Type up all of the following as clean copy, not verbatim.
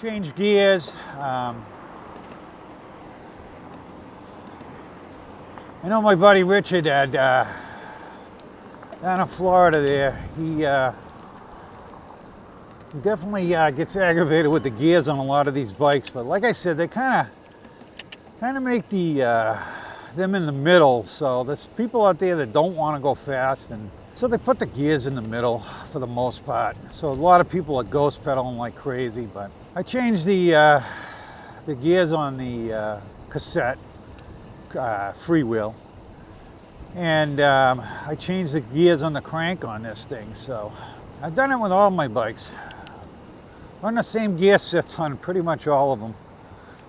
change gears. I know my buddy Richard had down in Florida there. He definitely gets aggravated with the gears on a lot of these bikes, but like I said, they kind of make them in the middle. So there's people out there that don't want to go fast, and so they put the gears in the middle for the most part. So a lot of people are ghost pedaling like crazy, but I changed the gears on the cassette freewheel, and I changed the gears on the crank on this thing. So I've done it with all my bikes. Run the same gear sets on pretty much all of them.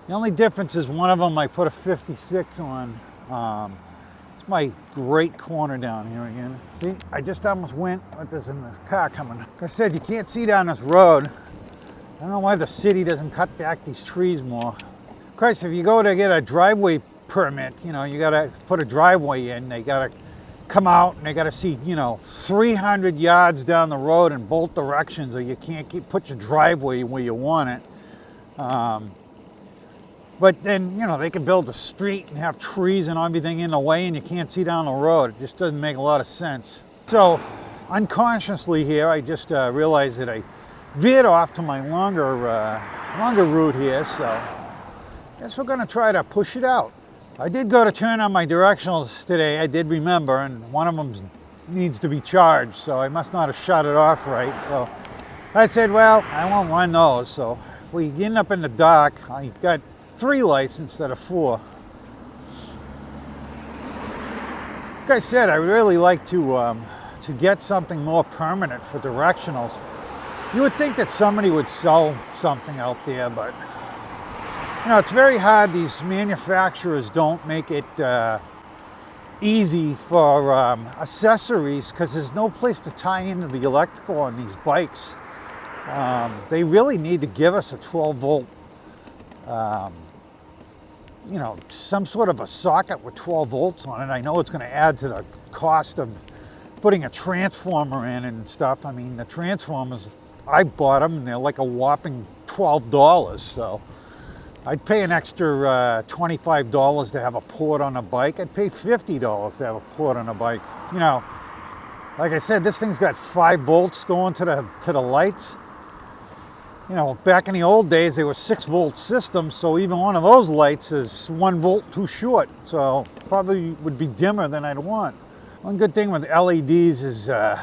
The only difference is one of them I put a 56 on. It's my great corner down here again. See, I just almost went with this in this car coming. Like I said, you can't see down this road. I don't know why the city doesn't cut back these trees more. Of course, if you go to get a driveway permit, you know, you gotta put a driveway in. They gotta come out and they gotta see, you know, 300 yards down the road in both directions, or you can't put your driveway where you want it. But then, you know, they can build a street and have trees and everything in the way and you can't see down the road. It just doesn't make a lot of sense. So unconsciously here, I just realized that I veered off to my longer route here. So I guess we're gonna try to push it out. I did go to turn on my directionals today. I did remember, and one of them needs to be charged. So I must not have shut it off right. So I said, well, I won't run those. So if we end up in the dark, I got 3 lights instead of 4. Like I said, I would really like to get something more permanent for directionals. You would think that somebody would sell something out there, but you know, it's very hard. These manufacturers don't make it easy for accessories because there's no place to tie into the electrical on these bikes. They really need to give us a 12 volt you know, some sort of a socket with 12 volts on it. I know it's going to add to the cost of putting a transformer in and stuff. I mean, the transformers, I bought them and they're like a whopping $12. So I'd pay an extra $25 to have a port on a bike. I'd pay $50 to have a port on a bike. You know, like I said, this thing's got 5 volts going to the lights. You know, back in the old days, they were 6 volt systems, so even one of those lights is 1 volt too short. So probably would be dimmer than I'd want. One good thing with LEDs is they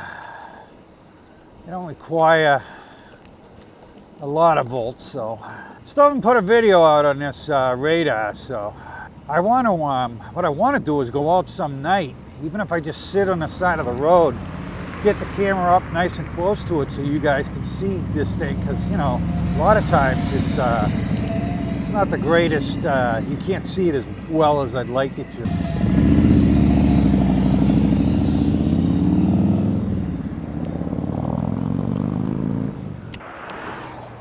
don't require a lot of volts. So still haven't put a video out on this radar. So I want to, what I want to do is go out some night, even if I just sit on the side of the road, get the camera up nice and close to it so you guys can see this thing, because you know, a lot of times it's not the greatest. You can't see it as well as I'd like you to.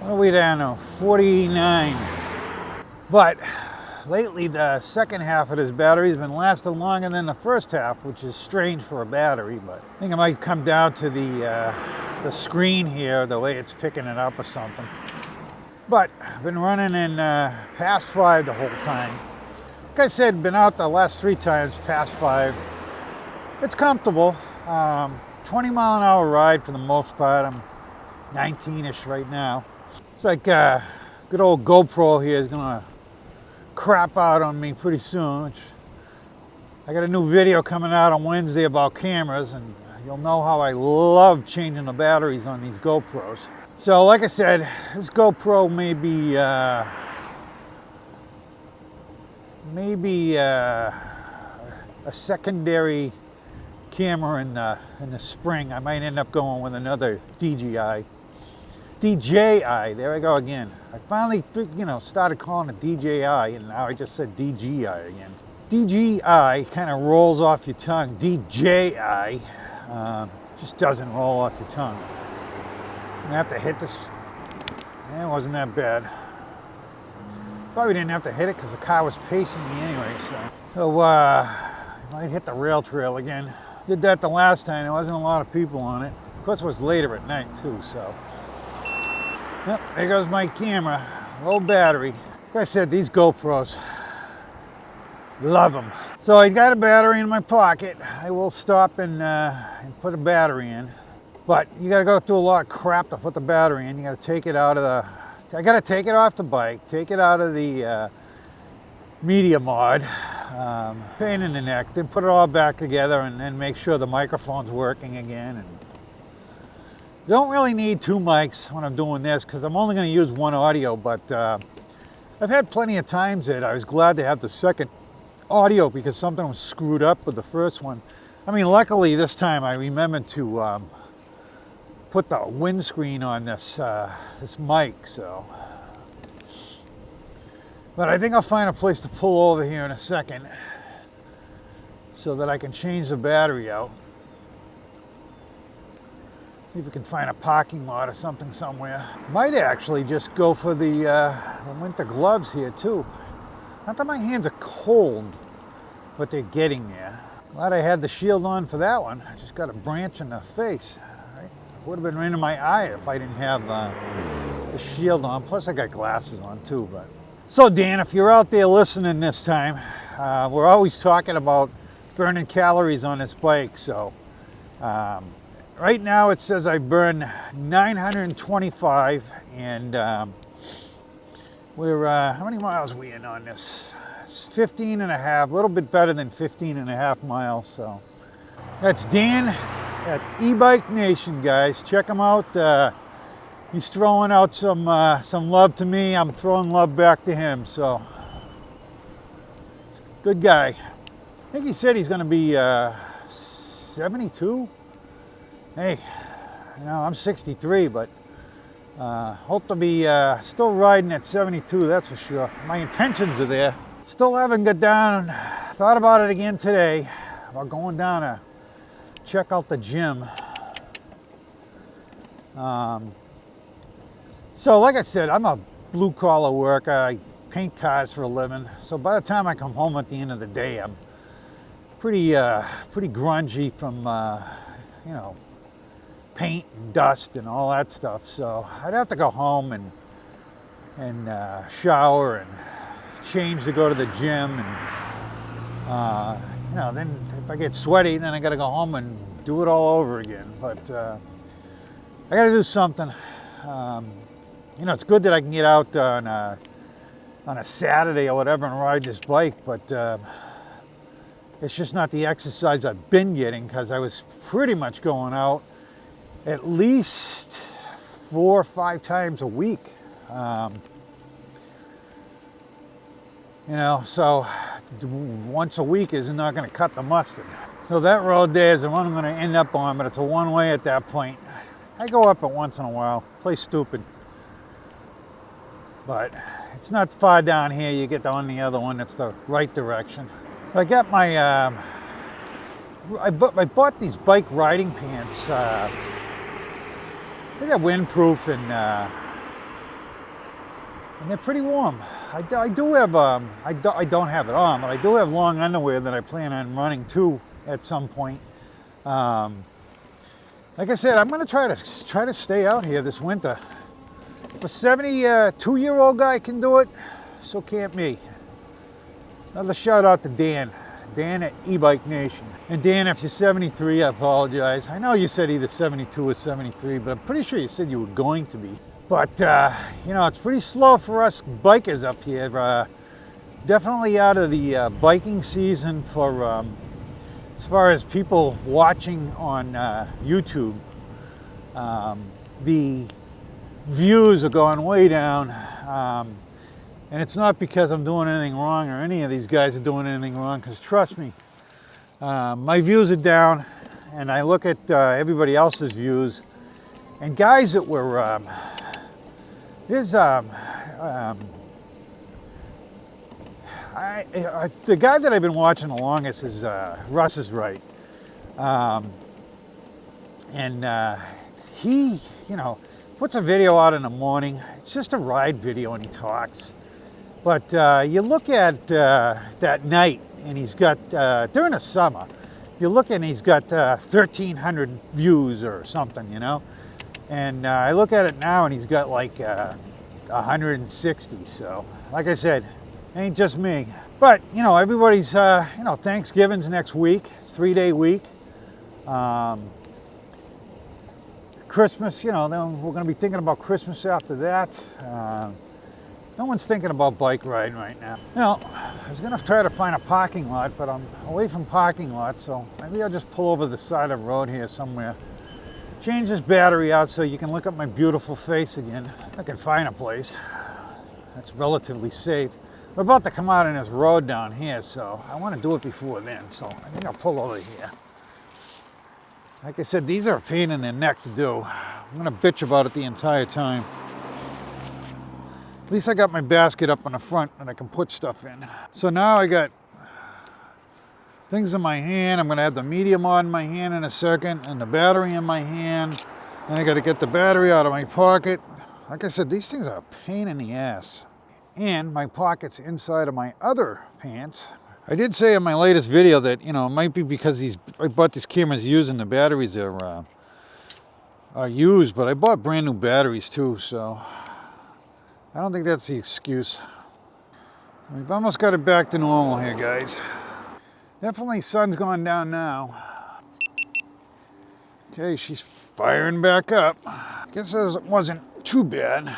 What are we down to? 49. But lately the second half of this battery has been lasting longer than the first half, which is strange for a battery, but I think it might come down to the screen here, the way it's picking it up or something. But I've been running in past 5 the whole time. Like I said, been out the last 3 times past 5. It's comfortable. 20-mile-an-hour ride for the most part. I'm 19-ish right now. It's like good old GoPro here is gonna crap out on me pretty soon. I got a new video coming out on Wednesday about cameras, and you'll know how I love changing the batteries on these GoPros. So like I said, this GoPro may be a secondary camera in the spring. I might end up going with another DJI, there I go again. I finally, you know, started calling it DJI, and now I just said DJI again. DJI kind of rolls off your tongue. DJI just doesn't roll off your tongue. I'm gonna have to hit this. It wasn't that bad. Probably didn't have to hit it because the car was pacing me anyway. So I might hit the rail trail again. Did that the last time. There wasn't a lot of people on it. Of course, it was later at night too. So. Yep, there goes my camera. Low battery. Like I said, these GoPros, love them. So I got a battery in my pocket. I will stop and put a battery in. But you got to go through a lot of crap to put the battery in. You got to take it out of the... I got to take it off the bike, take it out of the media mod, pain in the neck, then put it all back together and then make sure the microphone's working again. And don't really need two mics when I'm doing this because I'm only going to use one audio, but I've had plenty of times that I was glad to have the second audio because something was screwed up with the first one. I mean, luckily this time I remembered to put the windscreen on this this mic, so. But I think I'll find a place to pull over here in a second so that I can change the battery out. See if we can find a parking lot or something somewhere. Might actually just go for the winter gloves here too. Not that my hands are cold, but they're getting there. Glad I had the shield on for that one. I just got a branch in the face. Right? Would have been right in my eye if I didn't have the shield on. Plus I got glasses on too. But so Dan, if you're out there listening this time, we're always talking about burning calories on this bike. So right now it says I burn 925 and we're, how many miles are we in on this? It's 15 and a half, a little bit better than 15 and a half miles. So that's Dan at Eahbike Nation, guys. Check him out. He's throwing out some love to me. I'm throwing love back to him. So good guy. I think he said he's going to be 72. Hey, you know, I'm 63, but hope to be still riding at 72, that's for sure. My intentions are there. Still haven't got down, thought about it again today, about going down to check out the gym. So like I said, I'm a blue collar worker. I paint cars for a living. So by the time I come home at the end of the day, I'm pretty grungy from, you know, paint and dust and all that stuff. So I'd have to go home and shower and change to go to the gym. And, you know, then if I get sweaty, then I got to go home and do it all over again. But I got to do something. You know, it's good that I can get out on a Saturday or whatever and ride this bike, but it's just not the exercise I've been getting because I was pretty much going out at least 4 or 5 times a week. You know, so once a week is not going to cut the mustard. So that road there is the one I'm going to end up on, but it's a one-way at that point. I go up it once in a while, play stupid. But it's not far down here. You get on the other one. It's the right direction. I got my, I bought these bike riding pants. They're windproof and they're pretty warm. I do have, I don't have it on, but I do have long underwear that I plan on running too at some point. Like I said, I'm going to try to stay out here this winter. If a 72-year-old guy can do it, so can't me. Another shout out to Dan. Dan at Eahbike Nation. And Dan, if you're 73, I apologize. I know you said either 72 or 73, but I'm pretty sure you said you were going to be. But, you know, it's pretty slow for us bikers up here. Definitely out of the biking season for, as far as people watching on YouTube. The views are going way down. And it's not because I'm doing anything wrong or any of these guys are doing anything wrong, because trust me, my views are down, and I look at everybody else's views, and guys that were, the guy that I've been watching the longest is Russ is Right. He, you know, puts a video out in the morning. It's just a ride video and he talks. But you look at that night and he's got, during the summer, you look and he's got 1,300 views or something, you know. And I look at it now and he's got like 160. So like I said, ain't just me. But you know, everybody's, you know, Thanksgiving's next week. It's a 3-day week. Christmas, you know, then we're going to be thinking about Christmas after that. No one's thinking about bike riding right now. You know, I was going to try to find a parking lot, but I'm away from parking lots, so maybe I'll just pull over the side of the road here somewhere. Change this battery out so you can look at my beautiful face again. I can find a place that's relatively safe. We're about to come out on this road down here, so I want to do it before then, so I think I'll pull over here. Like I said, these are a pain in the neck to do. I'm going to bitch about it the entire time. At least I got my basket up on the front and I can put stuff in. So now I got things in my hand. I'm going to have the medium on my hand in a second and the battery in my hand. Then I got to get the battery out of my pocket. Like I said, these things are a pain in the ass. And my pocket's inside of my other pants. I did say in my latest video that, you know, it might be because I bought these cameras used and the batteries are used, but I bought brand new batteries too, so I don't think that's the excuse. We've almost got it back to normal here, guys. Definitely sun's gone down now. Okay, she's firing back up. Guess it wasn't too bad.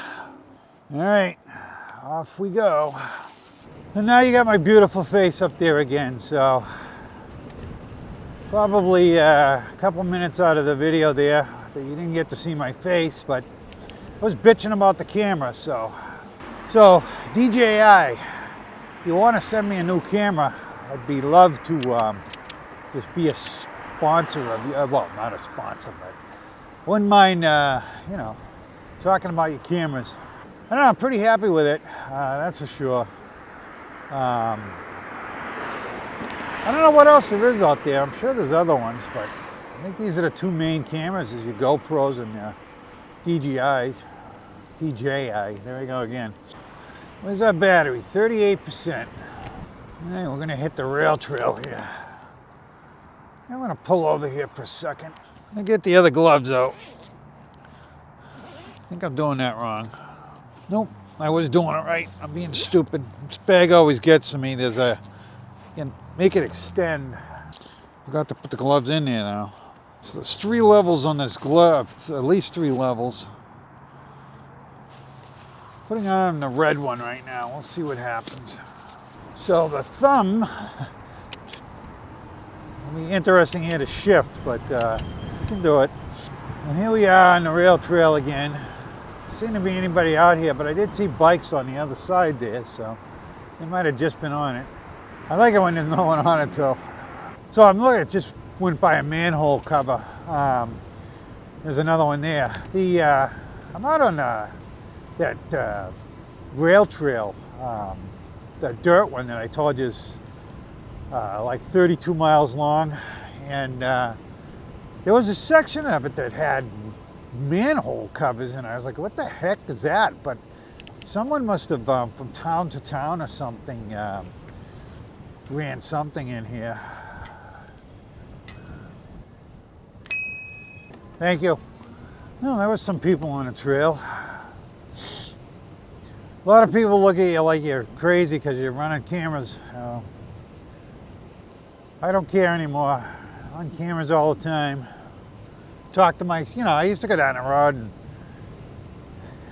All right, off we go. And now you got my beautiful face up there again, so probably a couple minutes out of the video there that you didn't get to see my face, but I was bitching about the camera, so DJI, if you want to send me a new camera, I'd be love to just be a sponsor of you. Well, not a sponsor, but wouldn't mind, you know, talking about your cameras. I don't know, I'm pretty happy with it, that's for sure. I don't know what else there is out there. I'm sure there's other ones, but I think these are the two main cameras, is your GoPros and DJI. There we go again. Where's our battery? 38%. Hey, we're gonna hit the rail trail here. I'm gonna pull over here for a second. I'm gonna get the other gloves out. I think I'm doing that wrong. Nope. I was doing it right. I'm being stupid. This bag always gets to me. There's a, you can make it extend. Forgot to put the gloves in there now. So there's 3 levels on this glove, at least 3 levels. Putting on the red one right now. We'll see what happens. So the thumb, it'll be interesting here to shift, but we can do it. And here we are on the rail trail again. Seemed to be anybody out here, but I did see bikes on the other side there, so they might have just been on it. I like it when there's no one on it too. So I'm looking, just went by a manhole cover. There's another one there. I'm out on that rail trail, that dirt one that I told you is like 32 miles long, and there was a section of it that had manhole covers, and I was like, what the heck is that? But someone must have from town to town or something ran something in here. Thank you. No, there was some people on the trail. A lot of people look at you like you're crazy because you're running cameras. I don't care anymore. I'm on cameras all the time. Talk to my, you know, I used to go down the road and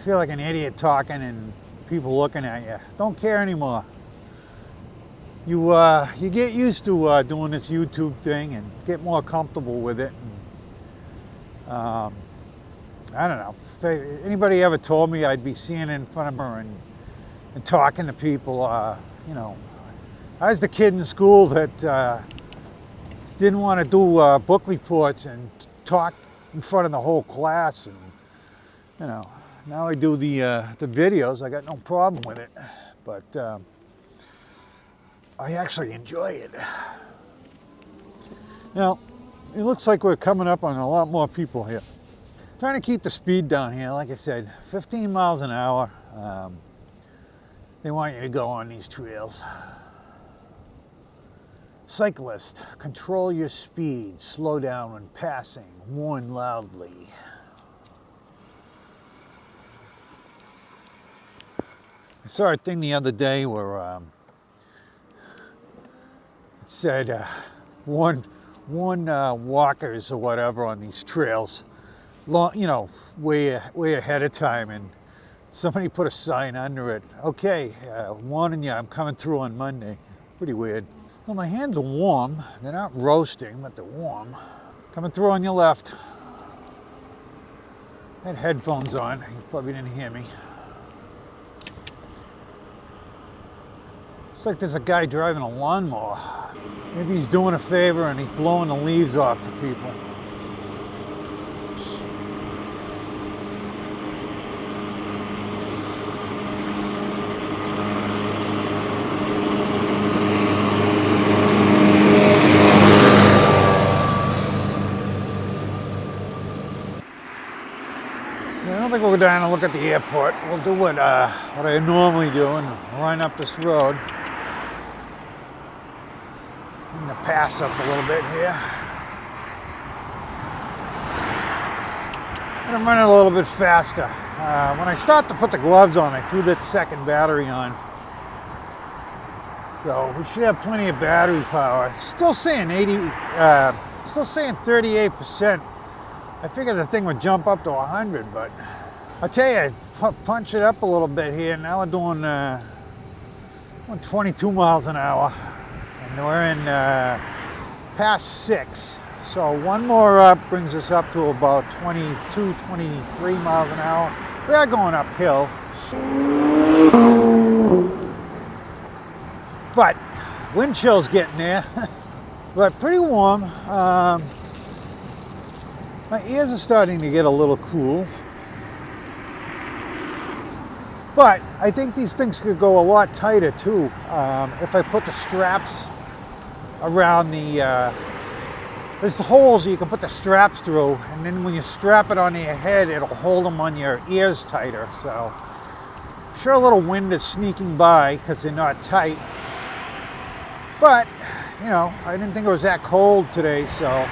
feel like an idiot talking and people looking at you. Don't care anymore. You get used to doing this YouTube thing and get more comfortable with it. And, I don't know. If anybody ever told me I'd be seeing in front of her and talking to people, you know, I was the kid in school that didn't want to do book reports and talk in front of the whole class, and you know, now I do the videos. I got no problem with it, but I actually enjoy it. Now, it looks like we're coming up on a lot more people here. Trying to keep the speed down here. Like I said, 15 miles an hour. They want you to go on these trails. Cyclist, control your speed. Slow down when passing. Warn loudly. I saw a thing the other day where it said warn walkers or whatever on these trails, you know, way ahead of time, and somebody put a sign under it. Okay, warning you, I'm coming through on Monday. Pretty weird. Well, my hands are warm. They're not roasting, but they're warm. Coming through on your left. I had headphones on. You probably didn't hear me. Looks like there's a guy driving a lawnmower. Maybe he's doing a favor and he's blowing the leaves off to people. I don't think we'll go down and look at the airport. We'll do what I normally do and run up this road. I'm going to pass up a little bit here. I'm running a little bit faster. When I start to put the gloves on, I threw that second battery on. So we should have plenty of battery power. Still saying 38%. I figured the thing would jump up to 100, but I'll tell you, punch it up a little bit here. Now we're doing 22 miles an hour, and we're in past 6. So one more up brings us up to about 22, 23 miles an hour. We are going uphill, but wind chill's getting there, but pretty warm. My ears are starting to get a little cool, but I think these things could go a lot tighter too. If I put the straps around there's holes you can put the straps through, and then when you strap it onto your head, it'll hold them on your ears tighter. So I'm sure a little wind is sneaking by because they're not tight, but you know, I didn't think it was that cold today. So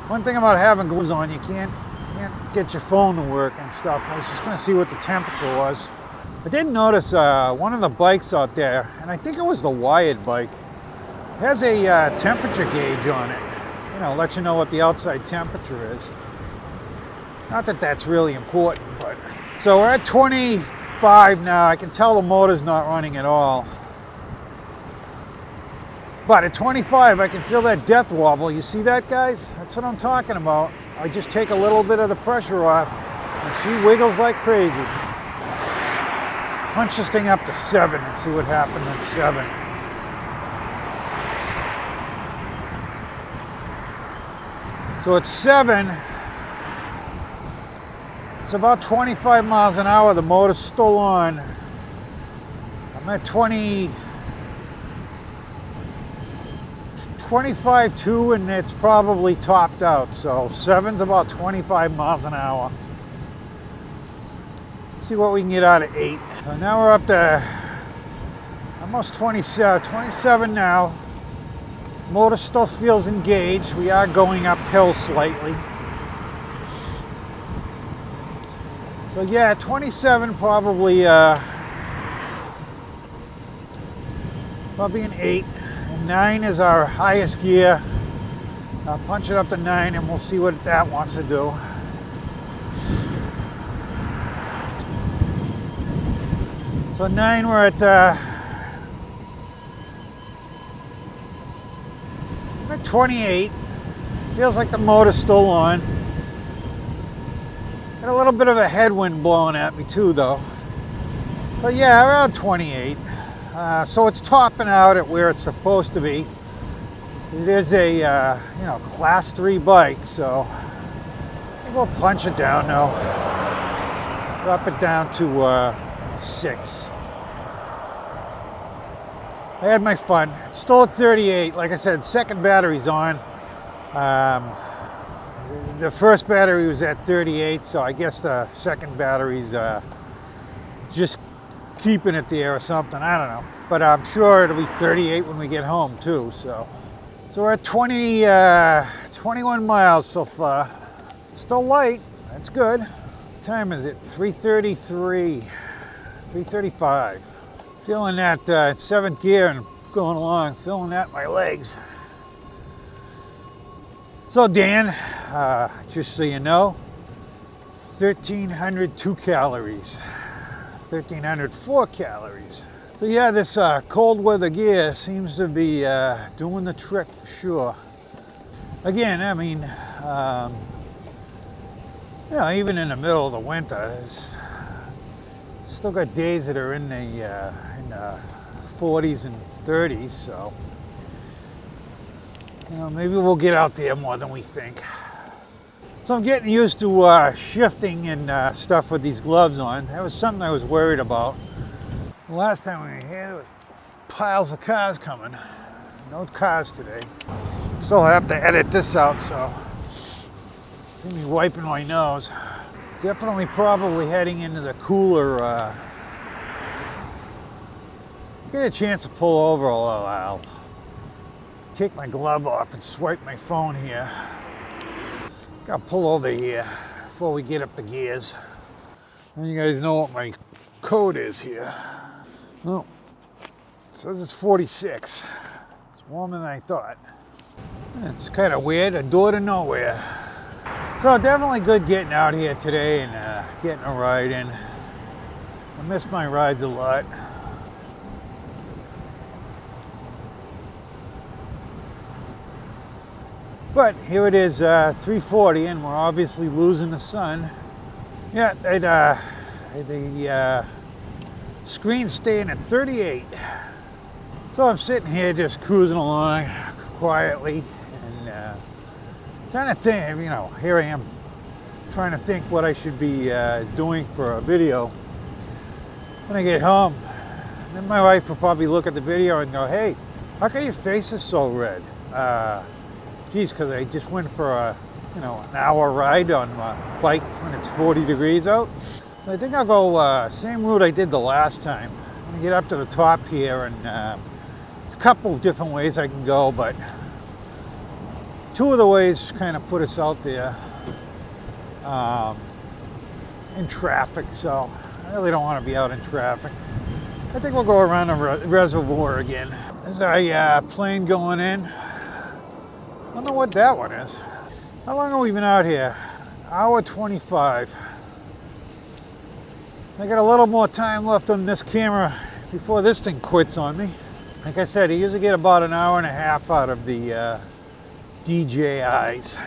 one thing about having gloves on, you can't get your phone to work and stuff. I was just going to see what the temperature was. I did notice one of the bikes out there, and I think it was the wired bike, has a temperature gauge on it. You know, let you know what the outside temperature is. Not that that's really important, but... So we're at 25 now. I can tell the motor's not running at all. But at 25, I can feel that death wobble. You see that, guys? That's what I'm talking about. I just take a little bit of the pressure off, and she wiggles like crazy. Punch this thing up to 7 and see what happens at 7. So at 7, it's about 25 miles an hour. The motor's still on. I'm at 25.2, and it's probably topped out. So 7's about 25 miles an hour. See what we can get out of 8. So now we're up to almost 27 now. Motor still feels engaged. We are going uphill slightly. So yeah, 27 probably an 8. 9 is our highest gear. I'll punch it up to 9 and we'll see what that wants to do. So 9, we're at 28. Feels like the motor's still on. Got a little bit of a headwind blowing at me too though. But yeah, around 28. So it's topping out at where it's supposed to be. It is a you know, class 3 bike, so we'll punch it down now. Drop it down to 6. I had my fun. It's still at 38. Like I said, second battery's on. The first battery was at 38, so I guess the second battery's just keeping it there or something. I don't know. But I'm sure it'll be 38 when we get home too. So we're at 21 miles so far. Still light. That's good. What time is it? 3:33. 335. Feeling that in 7th gear and going along, feeling that in my legs. So Dan, just so you know, 1,302 calories, 1,304 calories. So yeah, this cold weather gear seems to be doing the trick for sure. Again, I mean, you know, even in the middle of the winter, there's still got days that are in the 40s and 30s, so you know, maybe we'll get out there more than we think. So I'm getting used to shifting and stuff with these gloves on. That was something I was worried about. The last time we were here, there was piles of cars coming. No cars today. Still have to edit this out, so see me wiping my nose. Definitely probably heading into the cooler. Get a chance to pull over, I'll take my glove off and swipe my phone here. Gotta pull over here before we get up the gears. And you guys know what my code is here. Oh, it says it's 46. It's warmer than I thought. It's kind of weird, a door to nowhere. So definitely good getting out here today and getting a ride in. I miss my rides a lot. But here it is, 3:40, and we're obviously losing the sun. Yeah, the screen's staying at 38. So I'm sitting here just cruising along quietly and trying to think, you know, here I am trying to think what I should be doing for a video when I get home. And then my wife will probably look at the video and go, hey, how come your face is so red? Geez, because I just went for a, you know, an hour ride on a bike when it's 40 degrees out. I think I'll go same route I did the last time. I'm gonna get up to the top here, and there's a couple of different ways I can go, but two of the ways kind of put us out there in traffic, so I really don't want to be out in traffic. I think we'll go around the reservoir again. There's a plane going in. I don't know what that one is. How long have we been out here? Hour 25. I got a little more time left on this camera before this thing quits on me. Like I said, I usually get about an hour and a half out of the DJIs.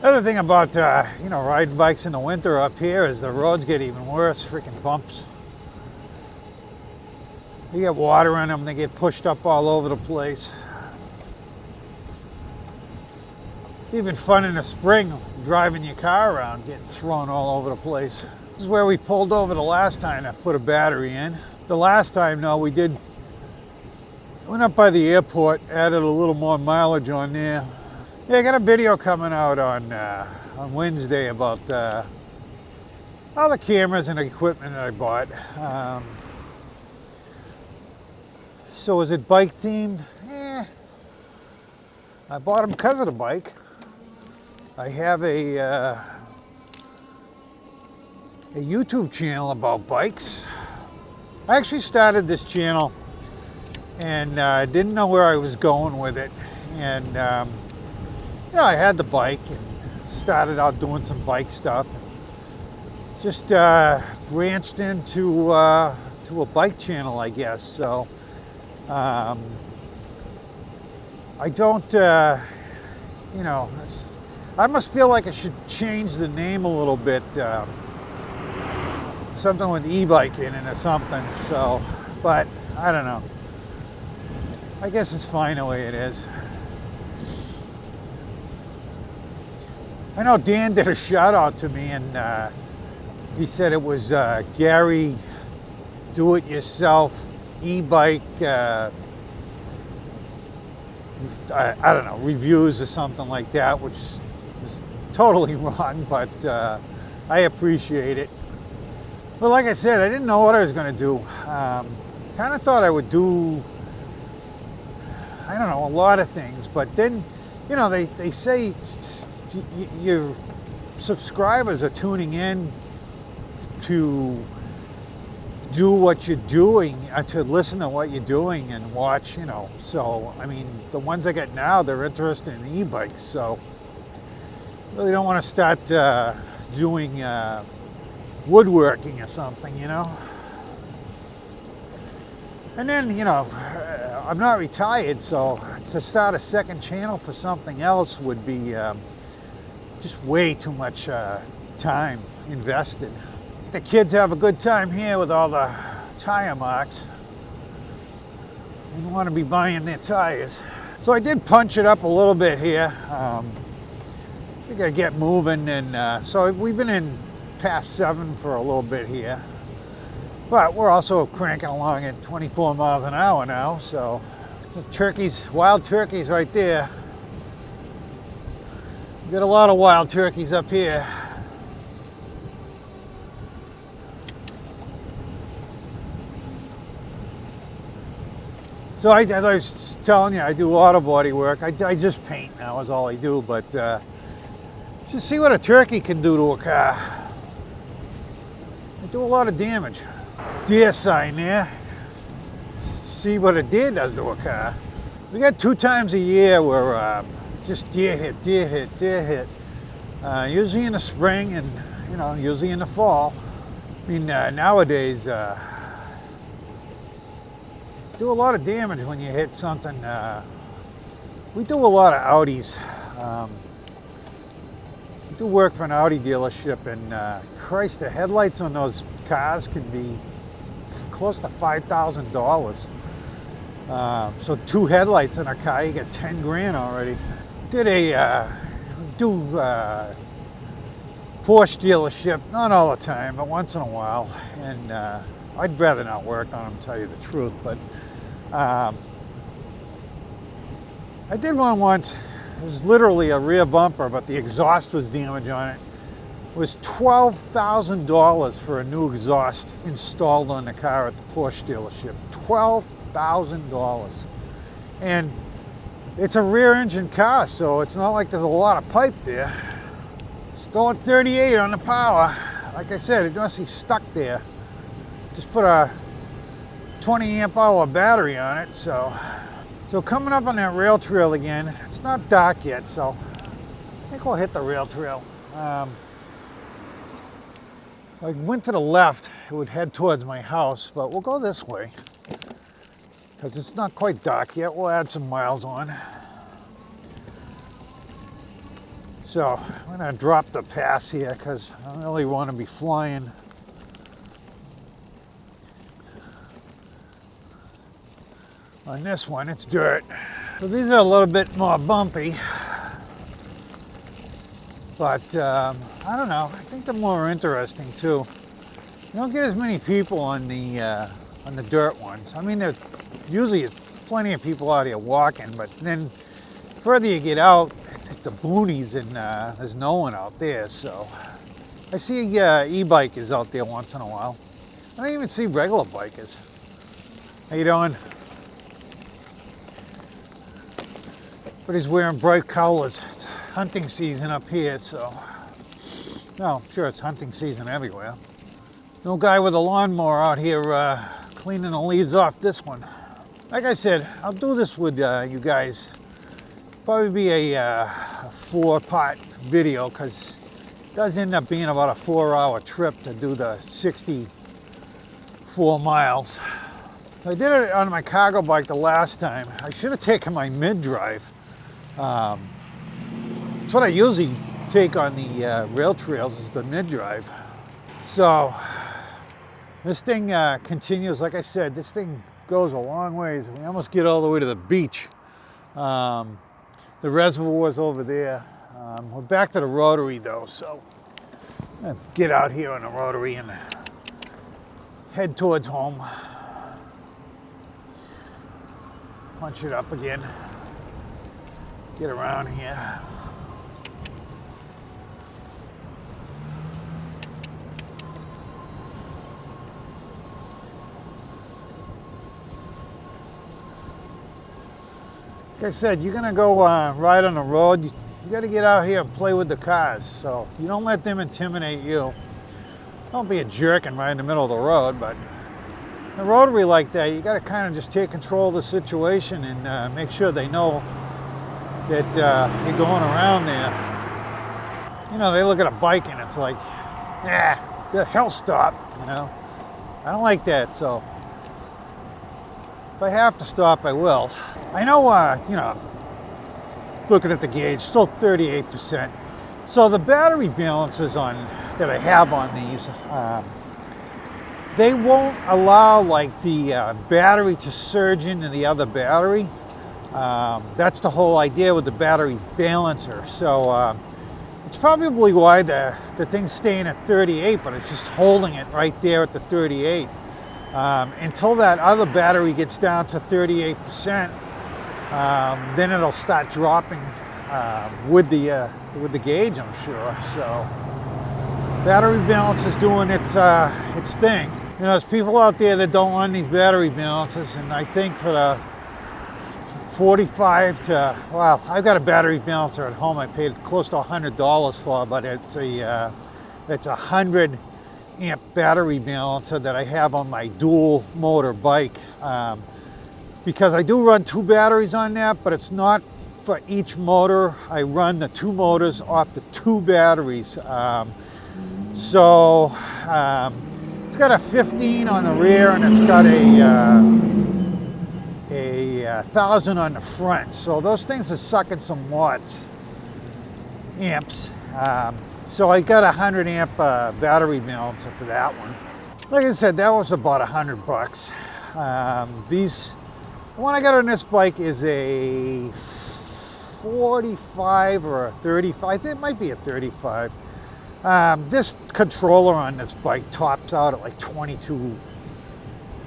Other thing about you know, riding bikes in the winter up here is the roads get even worse. Freaking bumps. You get water in them, they get pushed up all over the place. Even fun in the spring, driving your car around, getting thrown all over the place. This is where we pulled over the last time to put a battery in. The last time, no, we went up by the airport, added a little more mileage on there. Yeah, I got a video coming out on Wednesday about all the cameras and equipment that I bought. So is it bike themed? I bought them because of the bike. I have a YouTube channel about bikes. I actually started this channel and didn't know where I was going with it. And you know, I had the bike and started out doing some bike stuff. Just branched into to a bike channel, I guess. So I don't, you know, I must feel like I should change the name a little bit. Something with Eahbike in it or something. So, but I don't know. I guess it's fine the way it is. I know Dan did a shout out to me, and he said it was Gary Do-It-Yourself Eahbike, I don't know, reviews or something like that, which is totally wrong, but I appreciate it. But like I said, I didn't know what I was going to do. Kind of thought I would do, I don't know, a lot of things, but then, you know, they say your subscribers are tuning in to do what you're doing, to listen to what you're doing and watch, you know. So, I mean, the ones I get now, they're interested in e-bikes, so really don't want to start doing woodworking or something, you know. And then, you know, I'm not retired, so to start a second channel for something else would be just way too much time invested. The kids have a good time here with all the tire marks. They want to be buying their tires. So I did punch it up a little bit here. I think I get moving, and so we've been in past 7 for a little bit here. But we're also cranking along at 24 miles an hour now, so the turkeys, wild turkeys right there. We got a lot of wild turkeys up here. So I was telling you, I do auto body work. I just paint now is all I do, but just see what a turkey can do to a car. They do a lot of damage. Deer sign there. See what a deer does to a car. We got 2 times a year where just deer hit, deer hit, deer hit. Usually in the spring and, you know, usually in the fall. I mean, nowadays, do a lot of damage when you hit something. We do a lot of Audis. We do work for an Audi dealership, and Christ, the headlights on those cars can be close to $5,000. So 2 headlights in a car, you get 10 grand already. Did a Porsche dealership, not all the time, but once in a while, and I'd rather not work on them, to tell you the truth, but I did one once. It was literally a rear bumper, but the exhaust was damaged on it. It was $12,000 for a new exhaust installed on the car at the Porsche dealership. $12,000. And it's a rear engine car, so it's not like there's a lot of pipe there. Still at 38 on the power. Like I said, it must be stuck there. Just put a 20 amp hour battery on it. So coming up on that rail trail again. It's not dark yet, so I think we'll hit the rail trail. I went to the left, it would head towards my house, but we'll go this way because it's not quite dark yet. We'll add some miles on. So I'm gonna drop the pass here because I don't really want to be flying. On this one, it's dirt. So these are a little bit more bumpy, but I don't know. I think they're more interesting too. You don't get as many people on the dirt ones. I mean, there's usually plenty of people out here walking, but then the further you get out, it's the boonies, and there's no one out there. So I see e-bikers out there once in a while. I don't even see regular bikers. How you doing? But he's wearing bright colors. It's hunting season up here, so. No, sure, it's hunting season everywhere. No guy with a lawnmower out here cleaning the leaves off this one. Like I said, I'll do this with you guys. Probably be a 4-part video, because it does end up being about a 4-hour trip to do the 64 miles. I did it on my cargo bike the last time. I should have taken my mid-drive. It's what I usually take on the rail trails, is the mid-drive. So this thing continues. Like I said, this thing goes a long ways. We almost get all the way to the beach. The reservoir's over there. We're back to the rotary though, so I'm gonna get out here on the rotary and head towards home. Punch it up again. Get around here. Like I said, you're gonna go ride on the road. You gotta get out here and play with the cars. So you don't let them intimidate you. Don't be a jerk and ride in the middle of the road, but a rotary like that, you got to kind of just take control of the situation and make sure they know that you're going around there. You know, they look at a bike and it's like, the hell stop, you know. I don't like that, so if I have to stop, I will. I know, you know, looking at the gauge, still 38%. So the battery balances that I have on these, they won't allow like the battery to surge into the other battery. That's the whole idea with the battery balancer. So it's probably why the thing's staying at 38, but it's just holding it right there at the 38 until that other battery gets down to 38%. Then it'll start dropping with the gauge, I'm sure. So battery balance is doing its thing. You know, there's people out there that don't run these battery balances, and I think for the 45 to, well, I've got a battery balancer at home I paid close to $100 for, but it's a 100 amp battery balancer that I have on my dual motor bike, because I do run 2 batteries on that, but it's not for each motor. I run the 2 motors off the 2 batteries. So it's got a 15 on the rear and it's got a 1,000 on the front. So those things are sucking some watts, amps. So I got a 100 amp battery balancer for that one. Like I said, that was about $100. The one I got on this bike is a 45 or a 35. I think it might be a 35. This controller on this bike tops out at like 22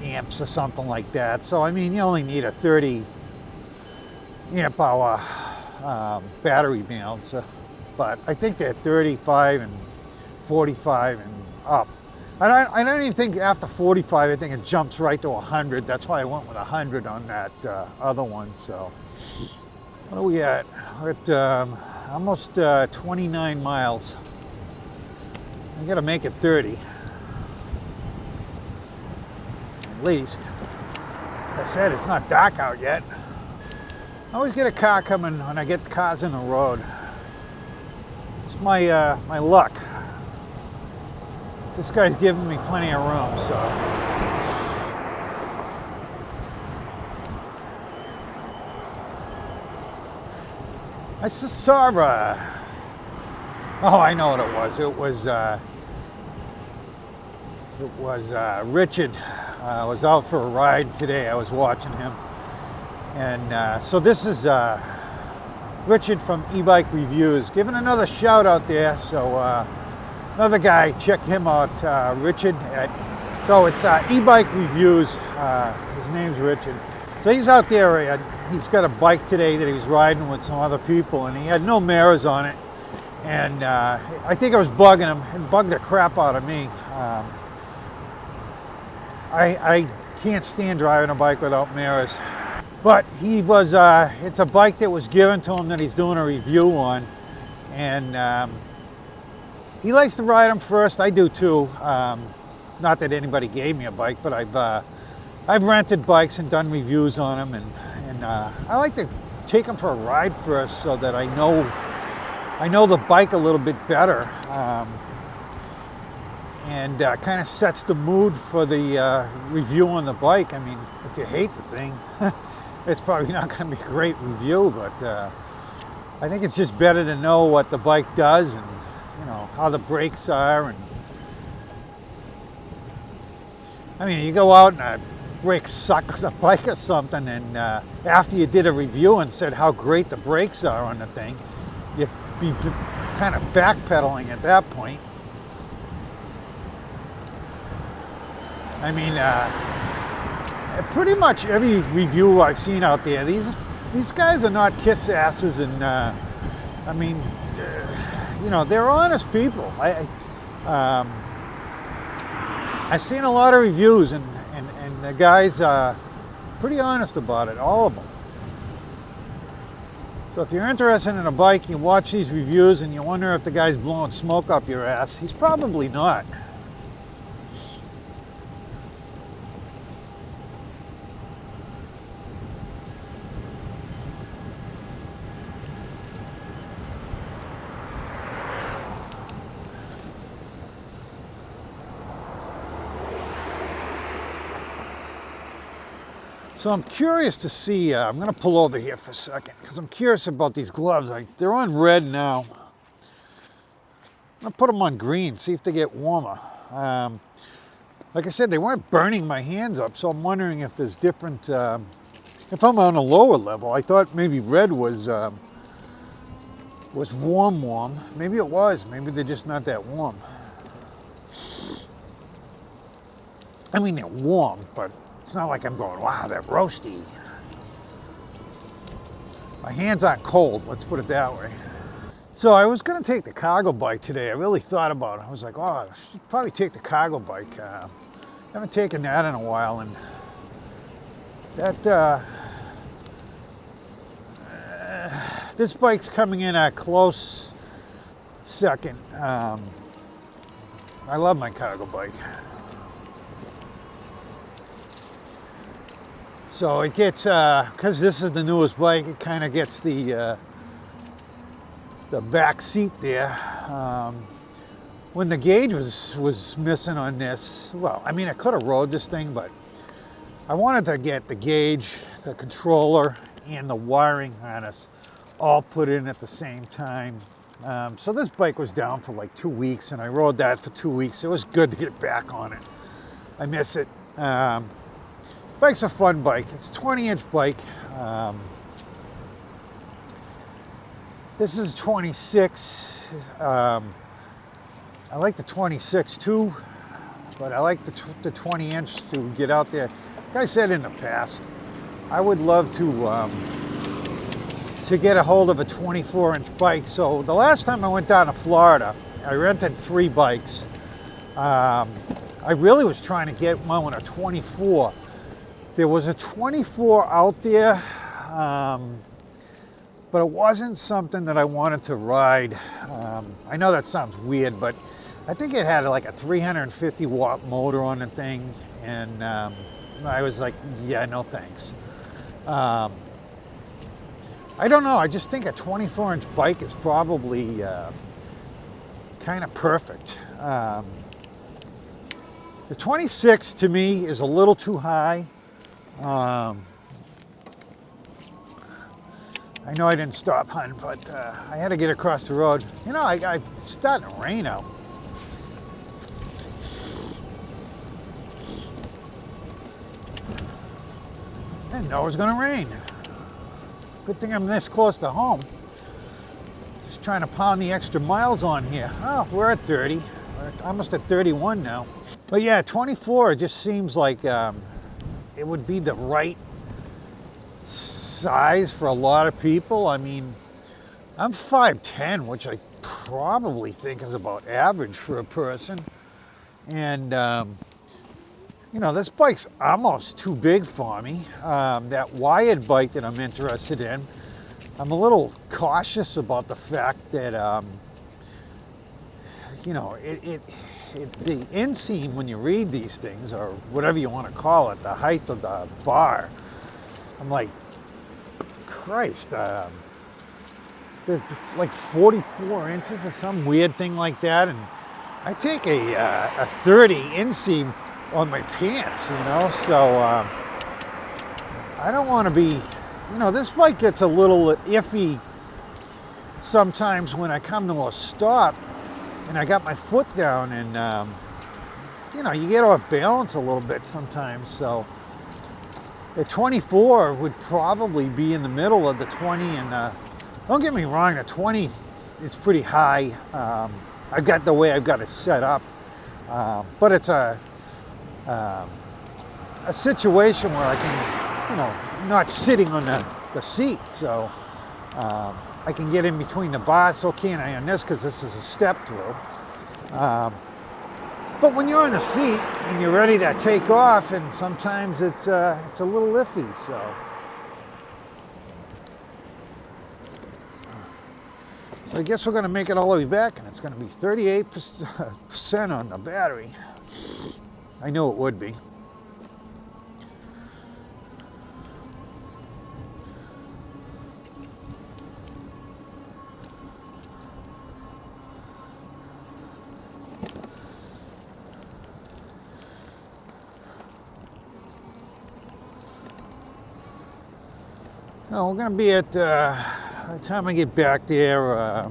amps or something like that. So I mean, you only need a 30 amp hour battery balancer, but I think they're 35 and 45 and up. I don't even think after 45, I think it jumps right to 100. That's why I went with 100 on that other one. So what are we at? We're at almost 29 miles. I gotta make it 30. At least. Like I said, it's not dark out yet. I always get a car coming when I get cars in the road. It's my my luck. This guy's giving me plenty of room, so. I saw oh, I know what it was. It was Richard. I was out for a ride today. I was watching him. And so this is Richard from Eahbike Reviews, giving another shout out there. So another guy, check him out, Richard. So it's Eahbike Reviews. His name's Richard. So he's out there. He's got a bike today that he's riding with some other people, and he had no mirrors on it. And I think I was bugging him. It bugged the crap out of me. I can't stand driving a bike without mirrors. But he was, it's a bike that was given to him that he's doing a review on. And he likes to ride them first. I do too. Not that anybody gave me a bike, but I've rented bikes and done reviews on them. And I like to take them for a ride first so that I know the bike a little bit better. And kind of sets the mood for the review on the bike. I mean, if you hate the thing, it's probably not going to be a great review, but I think it's just better to know what the bike does and, you know, how the brakes are. And I mean, you go out and a brakes suck on the bike or something, and after you did a review and said how great the brakes are on the thing, you'd be kind of backpedaling at that point. I mean, pretty much every review I've seen out there, these guys are not kiss asses, and I mean, you know, they're honest people. I've seen a lot of reviews, and the guys are pretty honest about it, all of them. So if you're interested in a bike, you watch these reviews and you wonder if the guy's blowing smoke up your ass, he's probably not. So I'm curious to see, I'm going to pull over here for a second because I'm curious about these gloves. They're on red now. I'm going to put them on green, see if they get warmer. Like I said, they weren't burning my hands up, so I'm wondering if there's different, if I'm on a lower level. I thought maybe red was warm. Maybe it was. Maybe they're just not that warm. I mean, they're warm, but it's not like I'm going, wow, they're roasty. My hands aren't cold, let's put it that way. So I was going to take the cargo bike today. I really thought about it. I was like, oh, I should probably take the cargo bike. I haven't taken that in a while, and that this bike's coming in at close second. I love my cargo bike. So it gets, because this is the newest bike, it kind of gets the back seat there. When the gauge was missing on this, well, I mean, I could have rode this thing, but I wanted to get the gauge, the controller, and the wiring harness all put in at the same time. So this bike was down for like 2 weeks, and I rode that for 2 weeks. It was good to get back on it. I miss it. Bike's a fun bike. It's a 20-inch bike. This is 26. I like the 26 too, but I like the 20-inch to get out there. Like I said in the past, I would love to get a hold of a 24-inch bike. So the last time I went down to Florida, I rented 3 bikes. I really was trying to get one with a 24. There was a 24 out there, but it wasn't something that I wanted to ride. I know that sounds weird, but I think it had like a 350 watt motor on the thing, and I was like, yeah, no thanks. I don't know, I just think a 24-inch bike is probably kind of perfect. The 26 to me is a little too high. I know I didn't stop hunting, but I had to get across the road. You know, it's starting to rain out. I didn't know it was going to rain. Good thing I'm this close to home. Just trying to pound the extra miles on here. Oh, we're at 30. We're almost at 31 now. But yeah, 24, it just seems like it would be the right size for a lot of people. I mean, I'm 5'10", which I probably think is about average for a person. And, you know, this bike's almost too big for me. That wired bike that I'm interested in, I'm a little cautious about the fact that, you know, the inseam, when you read these things, or whatever you want to call it, the height of the bar, I'm like, Christ, they're like 44 inches or some weird thing like that, and I take a 30 inseam on my pants, you know, so I don't want to be, you know, this bike gets a little iffy sometimes when I come to a stop and I got my foot down, and you know, you get off balance a little bit sometimes. So the 24 would probably be in the middle of the 20, and don't get me wrong, the 20 is pretty high. I've got the way I've got it set up, but it's a situation where I can, you know, not sitting on the seat, so I can get in between the bars. So can't I on this, because this is a step through. But when you're in the seat and you're ready to take off, and sometimes it's a little iffy. So I guess we're going to make it all the way back, and it's going to be 38% on the battery. I knew it would be. Well, we're going to be at, by the time I get back there,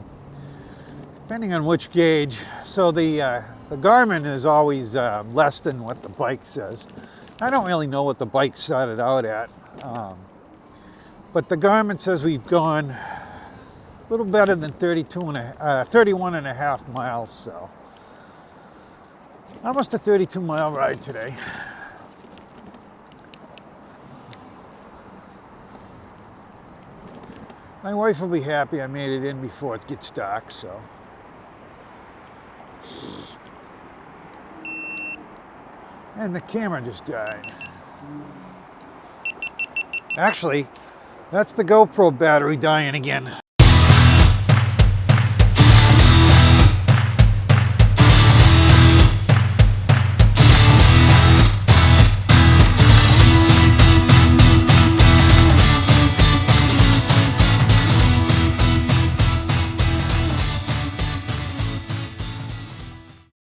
depending on which gauge. So the Garmin is always less than what the bike says. I don't really know what the bike started out at. But the Garmin says we've gone a little better than 31 and a half miles, so almost a 32-mile ride today. My wife will be happy I made it in before it gets dark, so. And the camera just died. Actually, that's the GoPro battery dying again.